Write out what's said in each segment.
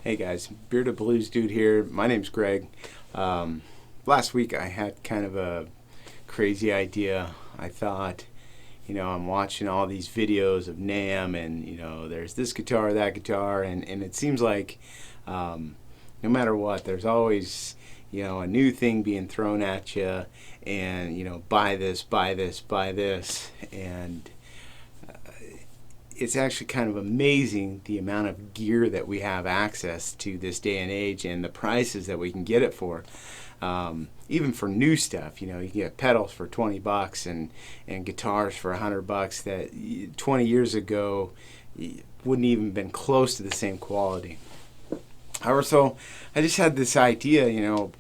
Hey guys, Bearded Blues Dude here. My name's Greg. Last week I had kind of a crazy idea. I thought, I'm watching all these videos of NAMM and, there's this guitar, that guitar, and it seems like no matter what, there's always, a new thing being thrown at you and, buy this, buy this, buy this. And it's actually kind of amazing the amount of gear that we have access to this day and age and the prices that we can get it for. Even for new stuff, you can get pedals for $20 and guitars for $100 that 20 years ago wouldn't even been close to the same quality. However, so I just had this idea,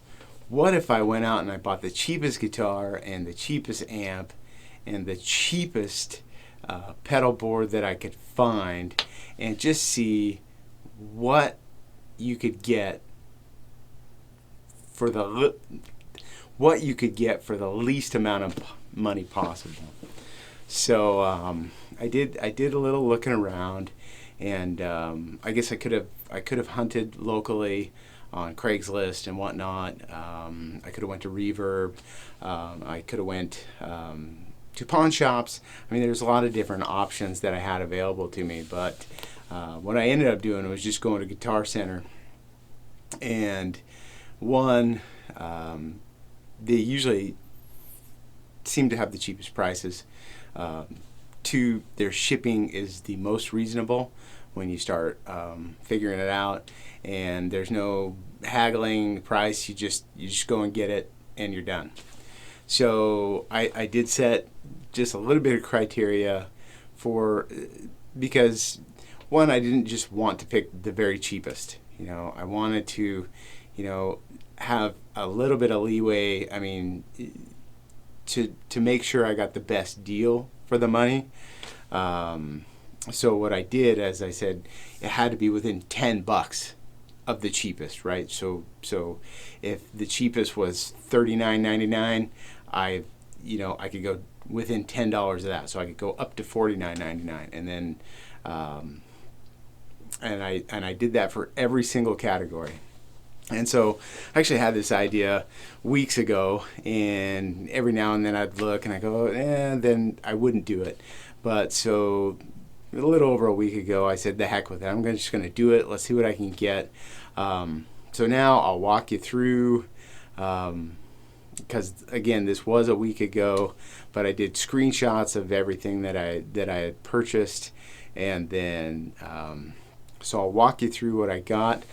what if I went out and I bought the cheapest guitar and the cheapest amp and the cheapest pedal board that I could find, and just see what you could get for the least amount of money possible. So I did a little looking around, and I guess I could have hunted locally on Craigslist and whatnot. I could have went to Reverb. I could have went to pawn shops. I mean, there's a lot of different options that I had available to me, but what I ended up doing was just going to Guitar Center, and one, they usually seem to have the cheapest prices. Two, their shipping is the most reasonable when you start figuring it out, and there's no haggling price. You just go and get it and you're done. So I did set just a little bit of criteria because one, I didn't just want to pick the very cheapest. I wanted to, have a little bit of leeway. I mean, to make sure I got the best deal for the money. So what I did, as I said, it had to be within $10 of the cheapest, right? So if the cheapest was $39.99, I could go within $10 of that, so I could go up to $49.99, and then and I did that for every single category. And so I actually had this idea weeks ago, and every now and then I'd look and I go, then I wouldn't do it. But so a little over a week ago, I said, the heck with it. I'm just going to do it. Let's see what I can get. So now I'll walk you through, because again, this was a week ago, but I did screenshots of everything that I had purchased, and then so I'll walk you through what I got.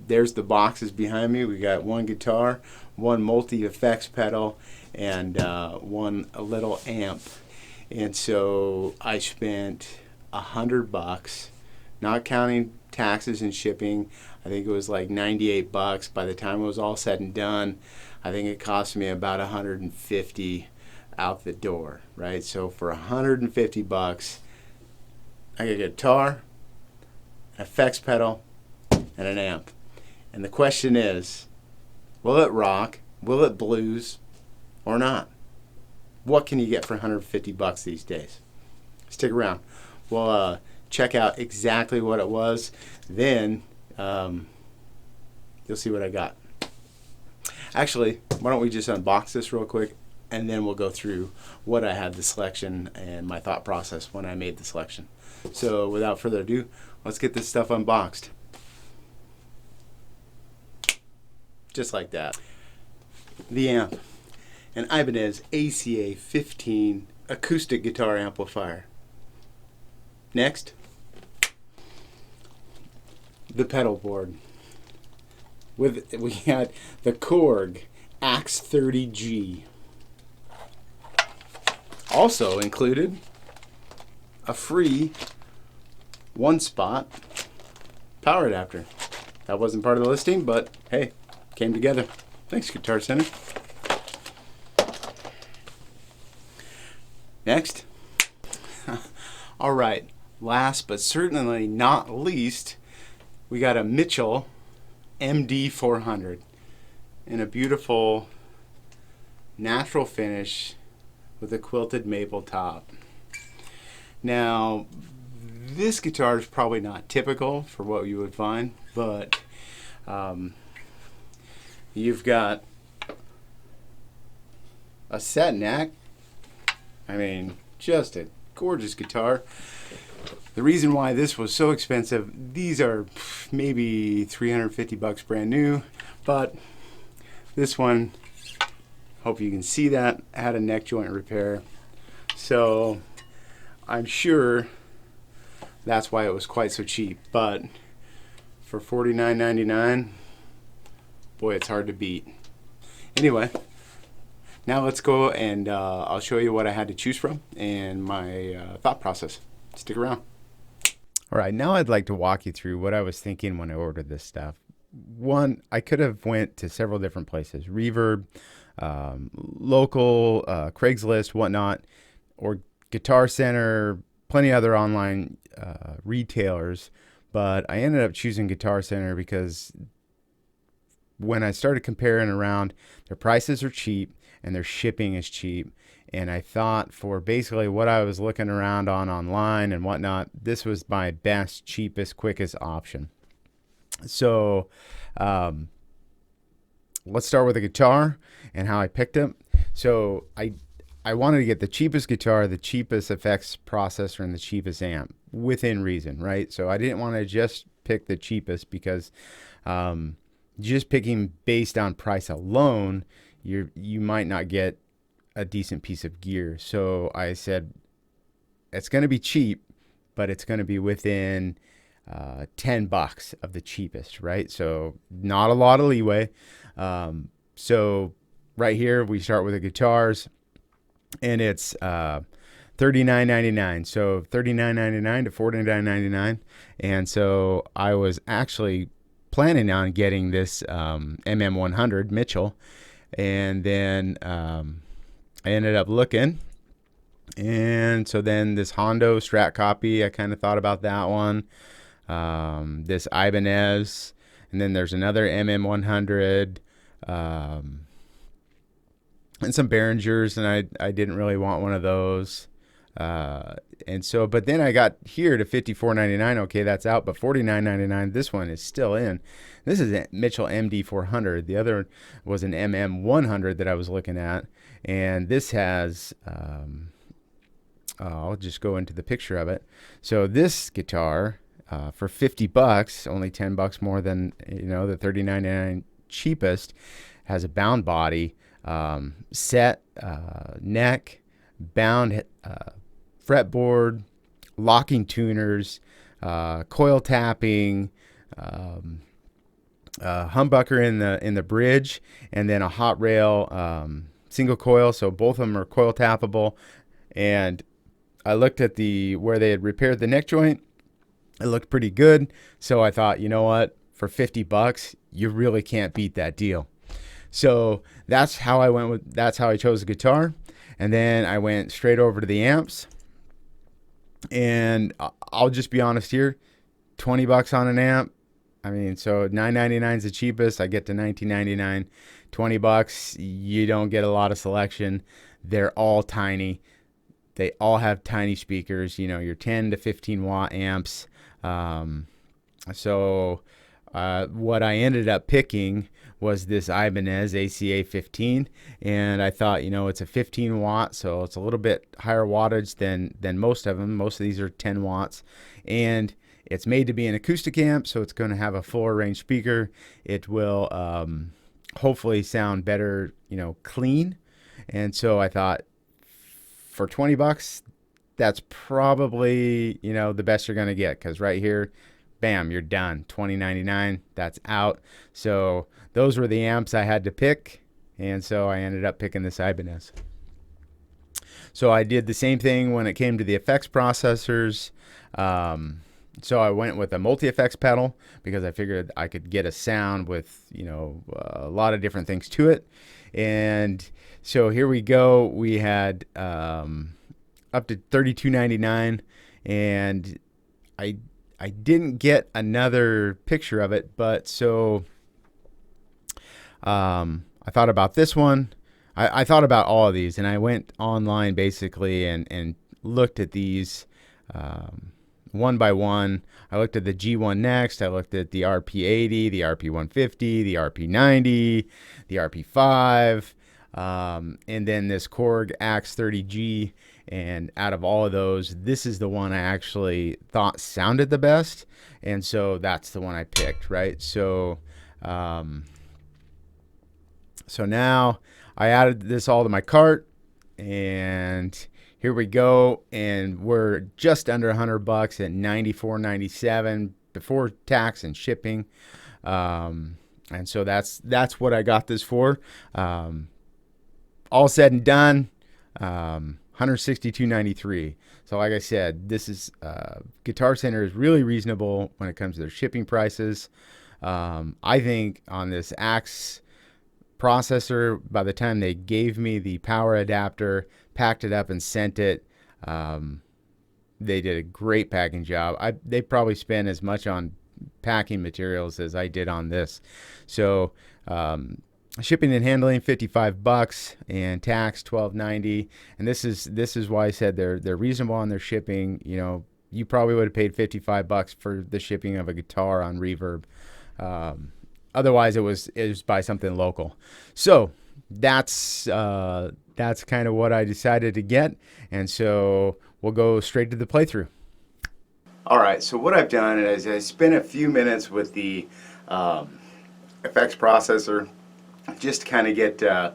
There's the boxes behind me. We got one guitar, one multi-effects pedal, and one little amp. And so I spent $100, not counting taxes and shipping. I think it was like $98. By the time it was all said and done, I think it cost me about $150 out the door, right? So for $150, I got a guitar, an effects pedal, and an amp. And the question is, will it rock, will it blues, or not? What can you get for $150 these days? Stick around. We'll check out exactly what it was. Then you'll see what I got. Actually, why don't we just unbox this real quick, and then we'll go through what I had the selection and my thought process when I made the selection. So without further ado, let's get this stuff unboxed. Just like that. The amp. An Ibanez ACA15 acoustic guitar amplifier. Next, the pedal board. We got the Korg AX30g. Also included a free one-spot power adapter. That wasn't part of the listing, but hey, came together. Thanks, Guitar Center. Next. All right, last but certainly not least, we got a Mitchell MD400 in a beautiful natural finish with a quilted maple top. Now, this guitar is probably not typical for what you would find, but you've got a set neck. I mean, just a gorgeous guitar. The reason why this was so expensive, these are maybe $350 brand new, but this one, hope you can see that, had a neck joint repair. So I'm sure that's why it was quite so cheap. But for $49.99, boy, it's hard to beat. Anyway, now let's go and I'll show you what I had to choose from and my thought process. Stick around. All right, now I'd like to walk you through what I was thinking when I ordered this stuff. One, I could have went to several different places, Reverb, local, Craigslist, whatnot, or Guitar Center, plenty of other online retailers, but I ended up choosing Guitar Center because when I started comparing around, their prices are cheap and their shipping is cheap. And I thought for basically what I was looking around on online and whatnot, this was my best, cheapest, quickest option. So let's start with the guitar and how I picked it. So I wanted to get the cheapest guitar, the cheapest effects processor, and the cheapest amp within reason, right? So I didn't want to just pick the cheapest because just picking based on price alone, you might not get a decent piece of gear. So I said, it's going to be cheap, but it's going to be within $10 of the cheapest, right? So not a lot of leeway. So right here, we start with the guitars, and it's $39.99. So $39.99 to $49.99. And so I was actually planning on getting this MM100 Mitchell, and then I ended up looking, and so then this Hondo Strat copy, I kind of thought about that one. This Ibanez, and then there's another MM100, and some Beringers, and I didn't really want one of those. And so, but then I got here to $54.99. Okay, that's out, but $49.99. This one is still in. This is a Mitchell MD400. The other was an MM100 that I was looking at, and this has. I'll just go into the picture of it. So this guitar for $50, only $10 more than the $39.99 cheapest, has a bound body, set neck, bound fretboard, locking tuners, coil tapping, humbucker in the bridge, and then a hot rail single coil. So both of them are coil tappable. And I looked at where they had repaired the neck joint. It looked pretty good. So I thought, you know what? For $50, you really can't beat that deal. So that's how I went with. That's how I chose the guitar. And then I went straight over to the amps. And I'll just be honest here, $20 on an amp. I mean, so $9.99 is the cheapest. I get to $19.99. $20, you don't get a lot of selection. They're all tiny. They all have tiny speakers, your 10 to 15 watt amps. So what I ended up picking was this Ibanez ACA15, and I thought, it's a 15 watt, so it's a little bit higher wattage than most of them. Most of these are 10 watts, and it's made to be an acoustic amp, so it's going to have a fuller range speaker. It will hopefully sound better, clean. And so I thought, for $20, that's probably, the best you're going to get, because right here, bam, you're done. $20.99, that's out. So those were the amps I had to pick, and so I ended up picking this Ibanez. So I did the same thing when it came to the effects processors. So I went with a multi-effects pedal because I figured I could get a sound with, a lot of different things to it. And so here we go. We had up to $32.99, and I didn't get another picture of it, but so I thought about this one. I thought about all of these, and I went online basically and looked at these one by one. I looked at the G1 next. I looked at the RP80, the RP150, the RP90, the RP5, and then this Korg AX30g. And out of all of those, this is the one I actually thought sounded the best, and so that's the one I picked, right? So so now I added this all to my cart, and here we go, and we're just under $100 at $94.97 before tax and shipping, and so that's what I got this for. All said and done, $162.93. So like I said, this is Guitar Center is really reasonable when it comes to their shipping prices. I think on this Axe processor, by the time they gave me the power adapter, packed it up and sent it, they did a great packing job. They probably spent as much on packing materials as I did on this. So shipping and handling $55 and tax $12.90, and this is why I said they're reasonable on their shipping. You know, you probably would have paid $55 for the shipping of a guitar on Reverb. Otherwise, it was by something local. So that's kind of what I decided to get, and so we'll go straight to the playthrough. All right. So what I've done is I spent a few minutes with the effects processor, just to kind of get to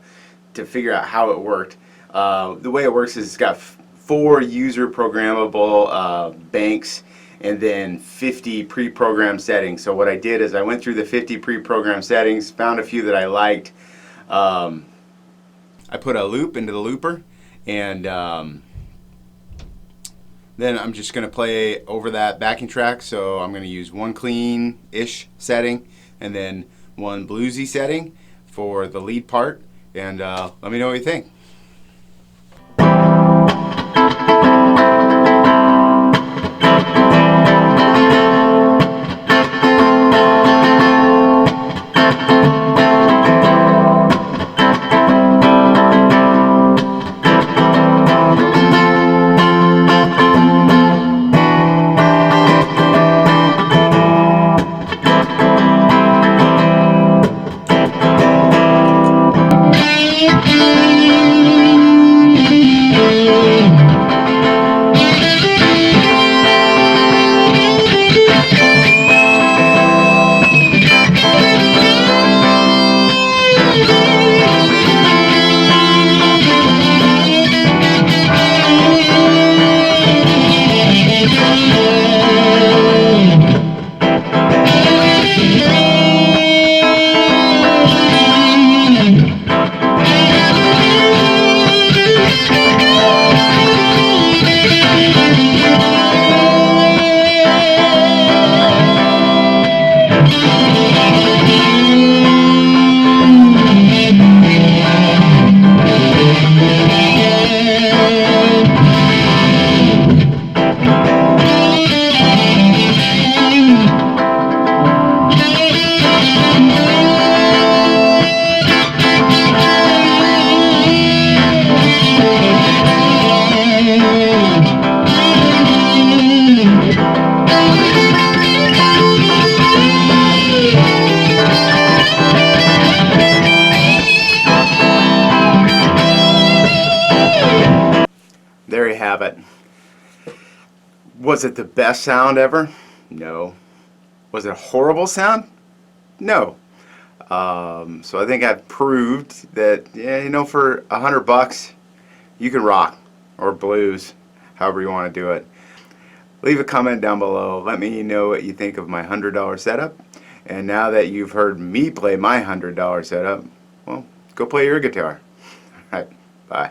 figure out how it worked. The way it works is it's got 4 user programmable banks and then 50 pre-programmed settings. So what I did is I went through the 50 pre-programmed settings, found a few that I liked. I put a loop into the looper, and then I'm just going to play over that backing track. So I'm going to use one clean-ish setting and then one bluesy setting for the lead part, and let me know what you think. There you have it. Was it the best sound ever? No. Was it a horrible sound? No. So I think I've proved that, yeah, you know, for $100 you can rock or blues, however you want to do it. Leave a comment down below. Let me know what you think of my $100 setup. And now that you've heard me play my $100 setup, well, go play your guitar. All right, bye.